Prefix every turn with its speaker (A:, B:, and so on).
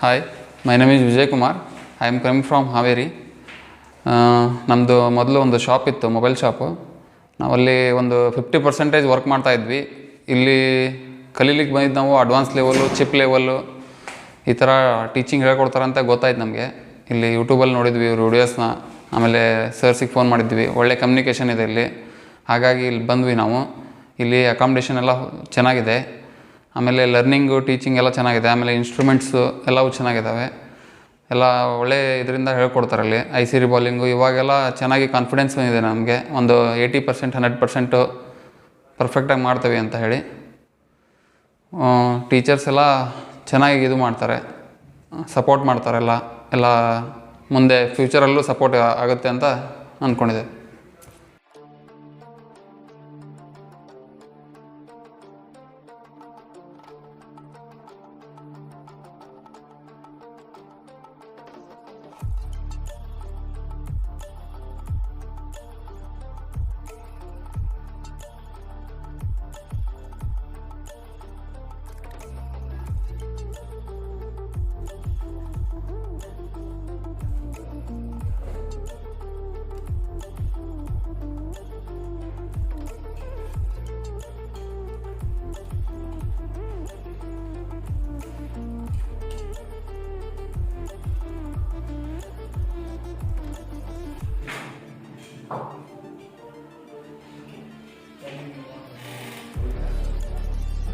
A: Hi, my name is Vijay Kumar. I am coming from Haveri. ನಮ್ಮದು ಮೊದಲು ಒಂದು shop ಇತ್ತು, ಮೊಬೈಲ್ ಶಾಪು. ನಾವಲ್ಲಿ ಒಂದು 50% ವರ್ಕ್ ಮಾಡ್ತಾಯಿದ್ವಿ. ಇಲ್ಲಿ ಕಲೀಲಿಕ್ಕೆ ಬಂದಿದ್ದು ನಾವು ಅಡ್ವಾನ್ಸ್ ಲೆವೆಲ್ಲು, ಚಿಪ್ ಲೆವೆಲ್ಲು ಈ ಥರ ಟೀಚಿಂಗ್ ಹೇಳ್ಕೊಡ್ತಾರಂತ ಗೊತ್ತಾಯ್ತು ನಮಗೆ. ಇಲ್ಲಿ ಯೂಟ್ಯೂಬಲ್ಲಿ ನೋಡಿದ್ವಿ ವಿಡಿಯೋಸ್ನ, ಆಮೇಲೆ ಸರ್ಸಿಗೆ ಫೋನ್ ಮಾಡಿದ್ವಿ. ಒಳ್ಳೆ ಕಮ್ಯುನಿಕೇಷನ್ ಇದೆ ಇಲ್ಲಿ, ಹಾಗಾಗಿ ಇಲ್ಲಿ ಬಂದ್ವಿ ನಾವು. ಇಲ್ಲಿ ಅಕಾಮಿಡೇಷನ್ ಎಲ್ಲ ಚೆನ್ನಾಗಿದೆ, ಆಮೇಲೆ ಲರ್ನಿಂಗು ಟೀಚಿಂಗ್ ಎಲ್ಲ ಚೆನ್ನಾಗಿದೆ, ಆಮೇಲೆ ಇನ್ಸ್ಟ್ರೂಮೆಂಟ್ಸು ಎಲ್ಲವೂ ಚೆನ್ನಾಗಿದ್ದಾವೆ. ಎಲ್ಲ ಒಳ್ಳೆ ಇದರಿಂದ ಹೇಳ್ಕೊಡ್ತಾರೆ ಅಲ್ಲಿ. IC ರಿಬಾಲಿಂಗು ಇವಾಗೆಲ್ಲ ಚೆನ್ನಾಗಿ ಕಾನ್ಫಿಡೆನ್ಸ್ ಬಂದಿದೆ ನಮಗೆ. ಒಂದು 80% 100% ಪರ್ಫೆಕ್ಟಾಗಿ ಮಾಡ್ತೀವಿ ಅಂತ ಹೇಳಿ. ಟೀಚರ್ಸ್ ಎಲ್ಲ ಚೆನ್ನಾಗಿ ಇದು ಮಾಡ್ತಾರೆ, ಸಪೋರ್ಟ್ ಮಾಡ್ತಾರೆ. ಎಲ್ಲ ಮುಂದೆ ಫ್ಯೂಚರಲ್ಲೂ ಸಪೋರ್ಟ್ ಆಗುತ್ತೆ ಅಂತ ಅಂದ್ಕೊಂಡಿದೆ.